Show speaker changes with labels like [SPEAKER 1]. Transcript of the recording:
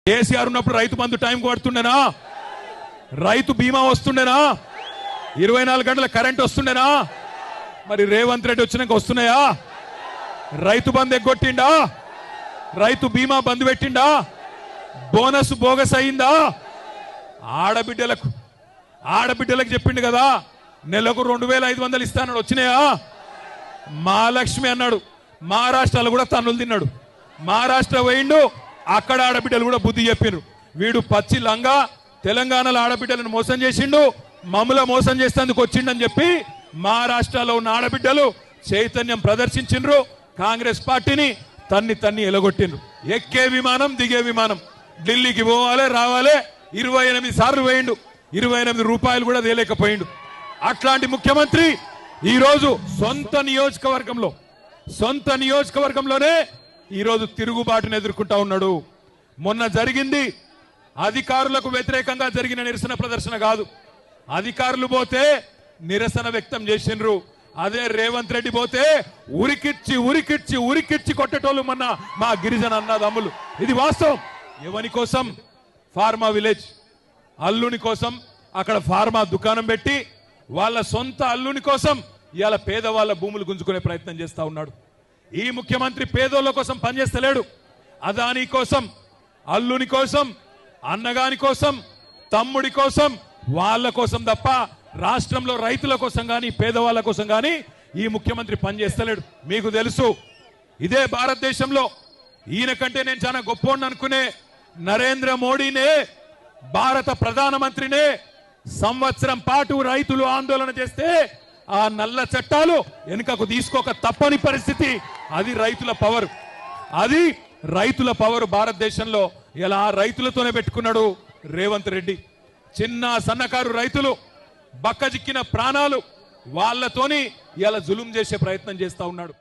[SPEAKER 1] కేసీఆర్ ఉన్నప్పుడు రైతు బంధు టైం పడుతుండేనా? రైతు బీమా వస్తుండేనా? 24 గంటల కరెంట్ వస్తుండేనా? మరి రేవంత్ రెడ్డి వచ్చినాక వస్తున్నాయా? రైతు బంధు ఎగ్గొట్టిండా? రైతు బీమా బంధు పెట్టిండా? బోనస్ బోగస్ అయిందా? ఆడబిడ్డలకు చెప్పిండు కదా నెలకు 2500 ఇస్తానని వచ్చినాయా? మహాలక్ష్మి అన్నాడు, మహారాష్ట్రలో కూడా తన్నులు తిన్నాడు. మహారాష్ట్ర పోయిండు, అక్కడ ఆడబిడ్డలు కూడా బుద్ధి చెప్పిర్రు. వీడు పచ్చి లంగా తెలంగాణలో ఆడబిడ్డలను మోసం చేసిండు, మమ్మల మోసం చేసేందుకు వచ్చిండని చెప్పి మహారాష్ట్రలో ఉన్న ఆడబిడ్డలు చైతన్యం ప్రదర్శించిండ్రు. కాంగ్రెస్ పార్టీని తన్ని ఎలగొట్టిండ్రు. ఎక్కే విమానం దిగే విమానం ఢిల్లీకి పోవాలి రావాలి 28 సార్లు పోయిండు, 28 రూపాయలు కూడా తేలేకపోయిండు. అట్లాంటి ముఖ్యమంత్రి ఈరోజు సొంత నియోజకవర్గంలోనే ఈరోజు తిరుగుబాటును ఎదుర్కొంటా ఉన్నాడు. మొన్న జరిగింది అధికారులకు వ్యతిరేకంగా జరిగిన నిరసన ప్రదర్శన కాదు. అధికారులు పోతే నిరసన వ్యక్తం చేసిండ్రు. అదే రేవంత్ రెడ్డి పోతే ఉరికిచ్చి కొట్టేటోళ్ళు మొన్న మా గిరిజన అన్నదమ్ములు. ఇది వాస్తవం. ఎవరి కోసం? ఫార్మా విలేజ్ అల్లుని కోసం అక్కడ ఫార్మా దుకాణం పెట్టి వాళ్ళ సొంత అల్లుని కోసం ఇవాళ పేదవాళ్ళ భూములు గుంజుకునే ప్రయత్నం చేస్తా ఉన్నాడు. ఈ ముఖ్యమంత్రి పేదోళ్ళ కోసం పనిచేస్తలేడు. అదాని కోసం, అల్లుని కోసం, అన్నగాని కోసం, తమ్ముడి కోసం, వాళ్ళ కోసం తప్ప రాష్ట్రంలో రైతుల కోసం కానీ పేదవాళ్ళ కోసం కానీ ఈ ముఖ్యమంత్రి పనిచేస్తలేడు. మీకు తెలుసు, ఇదే భారతదేశంలో ఈయన కంటే నేను చాలా గొప్పోడిని అనుకునే నరేంద్ర మోడీనే, భారత ప్రధానమంత్రినే సంవత్సరం పాటు రైతులు ఆందోళన చేస్తే ఆ నల్ల చట్టాలు వెనుకకు తీసుకోక తప్పని పరిస్థితి. అది రైతుల పవర్. అది రైతుల పవర్ భారతదేశంలో ఇలా రైతులతోనే పెట్టుకున్నాడు రేవంత్ రెడ్డి. చిన్న సన్నకారు రైతులు బక్కజిక్కిన ప్రాణాలు వాళ్ళతోని ఇలా జులుం చేసే ప్రయత్నం చేస్తా ఉన్నాడు.